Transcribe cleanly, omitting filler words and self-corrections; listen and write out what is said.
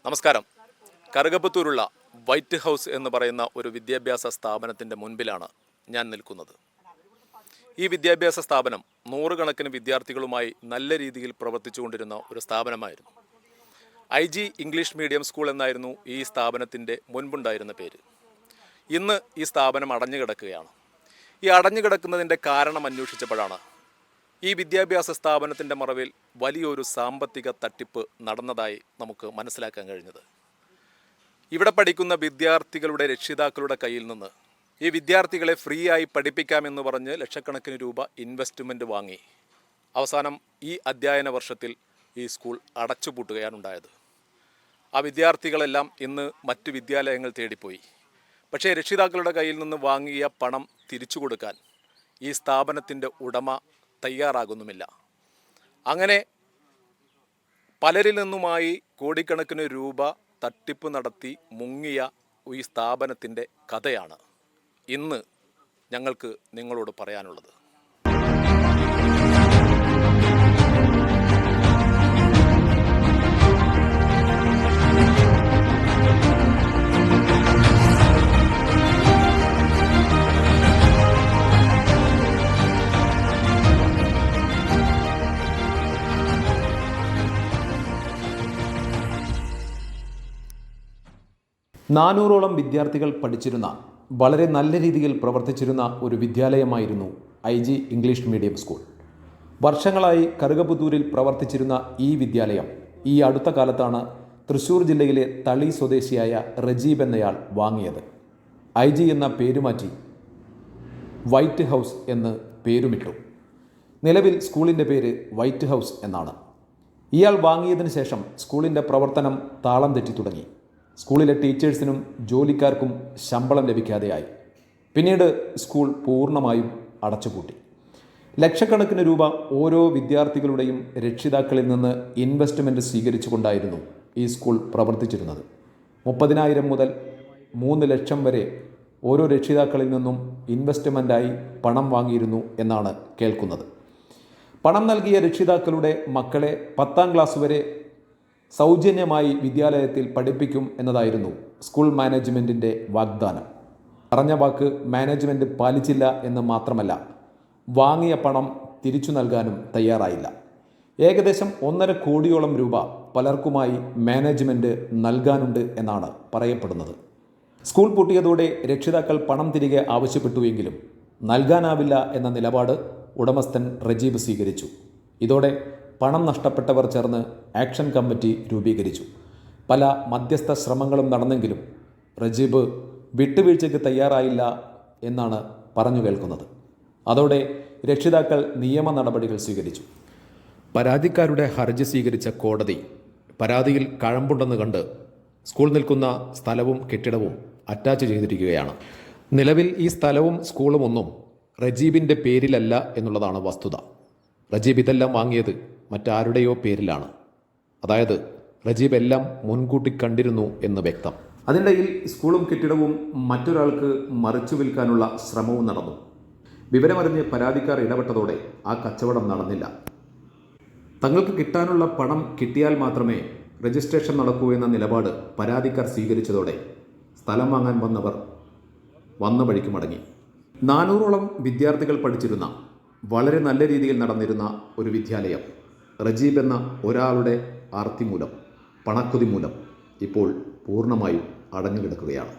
നമസ്കാരം. കറുകപ്പത്തൂരുള്ള white house എന്ന് പറയുന്ന ഒരു വിദ്യാഭ്യാസ സ്ഥാപനത്തിൻ്റെ മുൻപിലാണ് ഞാൻ നിൽക്കുന്നത്. ഈ വിദ്യാഭ്യാസ സ്ഥാപനം നൂറുകണക്കിന് വിദ്യാർത്ഥികളുമായി നല്ല രീതിയിൽ പ്രവർത്തിച്ചുകൊണ്ടിരുന്ന ഒരു സ്ഥാപനമായിരുന്നു. IG ഇംഗ്ലീഷ് മീഡിയം സ്കൂൾ എന്നായിരുന്നു ഈ സ്ഥാപനത്തിൻ്റെ മുൻപുണ്ടായിരുന്ന പേര്. ഇന്ന് ഈ സ്ഥാപനം അടഞ്ഞു കിടക്കുകയാണ്. ഈ അടഞ്ഞു കിടക്കുന്നതിൻ്റെ കാരണം അന്വേഷിച്ചപ്പോഴാണ് ഈ വിദ്യാഭ്യാസ സ്ഥാപനത്തിൻ്റെ മറവിൽ വലിയൊരു സാമ്പത്തിക തട്ടിപ്പ് നടന്നതായി നമുക്ക് മനസ്സിലാക്കാൻ കഴിഞ്ഞത്. ഇവിടെ പഠിക്കുന്ന വിദ്യാർത്ഥികളുടെ രക്ഷിതാക്കളുടെ കയ്യിൽ നിന്ന് ഈ വിദ്യാർത്ഥികളെ ഫ്രീ ആയി പഠിപ്പിക്കാമെന്ന് പറഞ്ഞ് ലക്ഷക്കണക്കിന് രൂപ ഇൻവെസ്റ്റ്മെൻറ്റ് വാങ്ങി അവസാനം ഈ അധ്യയന വർഷത്തിൽ ഈ സ്കൂൾ അടച്ചുപൂട്ടുകയാണ് ഉണ്ടായത്. ആ വിദ്യാർത്ഥികളെല്ലാം ഇന്ന് മറ്റ് വിദ്യാലയങ്ങൾ തേടിപ്പോയി. പക്ഷേ രക്ഷിതാക്കളുടെ കയ്യിൽ നിന്ന് വാങ്ങിയ പണം തിരിച്ചു കൊടുക്കാൻ ഈ സ്ഥാപനത്തിൻ്റെ ഉടമ തയ്യാറാകുന്നുമില്ല. അങ്ങനെ പലരിൽ നിന്നുമായി കോടിക്കണക്കിന് രൂപ തട്ടിപ്പ് നടത്തി മുങ്ങിയ ഈ സ്ഥാപനത്തിൻ്റെ കഥയാണ് ഇന്ന് ഞങ്ങൾക്ക് നിങ്ങളോട് പറയാനുള്ളത്. നാനൂറോളം വിദ്യാർത്ഥികൾ പഠിച്ചിരുന്ന വളരെ നല്ല രീതിയിൽ പ്രവർത്തിച്ചിരുന്ന ഒരു വിദ്യാലയമായിരുന്നു IG ഇംഗ്ലീഷ് മീഡിയം സ്കൂൾ. വർഷങ്ങളായി കറുകപ്പത്തൂരിൽ പ്രവർത്തിച്ചിരുന്ന ഈ വിദ്യാലയം ഈ അടുത്ത കാലത്താണ് തൃശ്ശൂർ ജില്ലയിലെ തളി സ്വദേശിയായ റജീബ് എന്നയാൾ വാങ്ങിയത്. IG എന്ന പേരുമാറ്റി വൈറ്റ് ഹൗസ് എന്ന് പേരുമിട്ടു. നിലവിൽ സ്കൂളിൻ്റെ പേര് വൈറ്റ് ഹൗസ് എന്നാണ്. ഇയാൾ വാങ്ങിയതിന് ശേഷം സ്കൂളിൻ്റെ പ്രവർത്തനം താളം തെറ്റി തുടങ്ങി. സ്കൂളിലെ ടീച്ചേഴ്സിനും ജോലിക്കാർക്കും ശമ്പളം ലഭിക്കാതെയായി. പിന്നീട് സ്കൂൾ പൂർണ്ണമായും അടച്ചുപൂട്ടി. ലക്ഷക്കണക്കിന് രൂപ ഓരോ വിദ്യാർത്ഥികളുടെയും രക്ഷിതാക്കളിൽ നിന്ന് ഇൻവെസ്റ്റ്മെൻറ്റ് സ്വീകരിച്ചുകൊണ്ടായിരുന്നു ഈ സ്കൂൾ പ്രവർത്തിച്ചിരുന്നത്. 30,000 മുതൽ 3 ലക്ഷം വരെ ഓരോ രക്ഷിതാക്കളിൽ നിന്നും ഇൻവെസ്റ്റ്മെൻറ്റായി പണം വാങ്ങിയിരുന്നു എന്നാണ് കേൾക്കുന്നത്. പണം നൽകിയ രക്ഷിതാക്കളുടെ മക്കളെ 10ാം ക്ലാസ് വരെ സൗജന്യമായി വിദ്യാലയത്തിൽ പഠിപ്പിക്കും എന്നതായിരുന്നു സ്കൂൾ മാനേജ്മെൻറ്റിൻ്റെ വാഗ്ദാനം. പറഞ്ഞ വാക്ക് മാനേജ്മെൻറ്റ് പാലിച്ചില്ല എന്ന് മാത്രമല്ല, വാങ്ങിയ പണം തിരിച്ചു നൽകാനും തയ്യാറായില്ല. ഏകദേശം 1.5 കോടിയോളം രൂപ പലർക്കുമായി മാനേജ്മെൻറ്റ് നൽകാനുണ്ട് എന്നാണ് പറയപ്പെടുന്നത്. സ്കൂൾ പൂട്ടിയതോടെ രക്ഷിതാക്കൾ പണം തിരികെ ആവശ്യപ്പെട്ടുവെങ്കിലും നൽകാനാവില്ല എന്ന നിലപാട് ഉടമസ്ഥൻ റജീബ് സ്വീകരിച്ചു. ഇതോടെ പണം നഷ്ടപ്പെട്ടവർ ചേർന്ന് ആക്ഷൻ കമ്മിറ്റി രൂപീകരിച്ചു. പല മധ്യസ്ഥ ശ്രമങ്ങളും നടന്നെങ്കിലും റജീബ് വിട്ടുവീഴ്ചയ്ക്ക് തയ്യാറായില്ല എന്നാണ് പറഞ്ഞു കേൾക്കുന്നത്. അതോടെ രക്ഷിതാക്കൾ നിയമ നടപടികൾ സ്വീകരിച്ചു. പരാതിക്കാരുടെ ഹർജി സ്വീകരിച്ച കോടതി പരാതിയിൽ കഴമ്പുണ്ടെന്ന് കണ്ട് സ്കൂൾ നിൽക്കുന്ന സ്ഥലവും കെട്ടിടവും അറ്റാച്ച് ചെയ്തിരിക്കുകയാണ്. നിലവിൽ ഈ സ്ഥലവും സ്കൂളും ഒന്നും റജീബിൻ്റെ പേരിലല്ല എന്നുള്ളതാണ് വസ്തുത. റജീബ് ഇതെല്ലാം വാങ്ങിയത് മറ്റാരുടെയോ പേരിലാണ്. അതായത് റജീബ് എല്ലാം മുൻകൂട്ടി കണ്ടിരുന്നു എന്ന് വ്യക്തം. അതിനിടയിൽ സ്കൂളും കെട്ടിടവും മറ്റൊരാൾക്ക് മറിച്ചു വിൽക്കാനുള്ള ശ്രമവും നടന്നു. വിവരമറിഞ്ഞ് പരാതിക്കാർ ഇടപെട്ടതോടെ ആ കച്ചവടം നടന്നില്ല. തങ്ങൾക്ക് കിട്ടാനുള്ള പണം കിട്ടിയാൽ മാത്രമേ രജിസ്ട്രേഷൻ നടക്കൂ എന്ന നിലപാട് പരാതിക്കാർ സ്വീകരിച്ചതോടെ സ്ഥലം വാങ്ങാൻ വന്നവർ വന്ന വഴിക്ക് മടങ്ങി. 400ഓളം വിദ്യാർത്ഥികൾ പഠിച്ചിരുന്ന വളരെ നല്ല രീതിയിൽ നടന്നിരുന്ന ഒരു വിദ്യാലയം റജീബ് എന്ന ഒരാളുടെ ആർത്തി മൂലം, പണക്കൊതി മൂലം ഇപ്പോൾ പൂർണ്ണമായും അടഞ്ഞു കിടക്കുകയാണ്.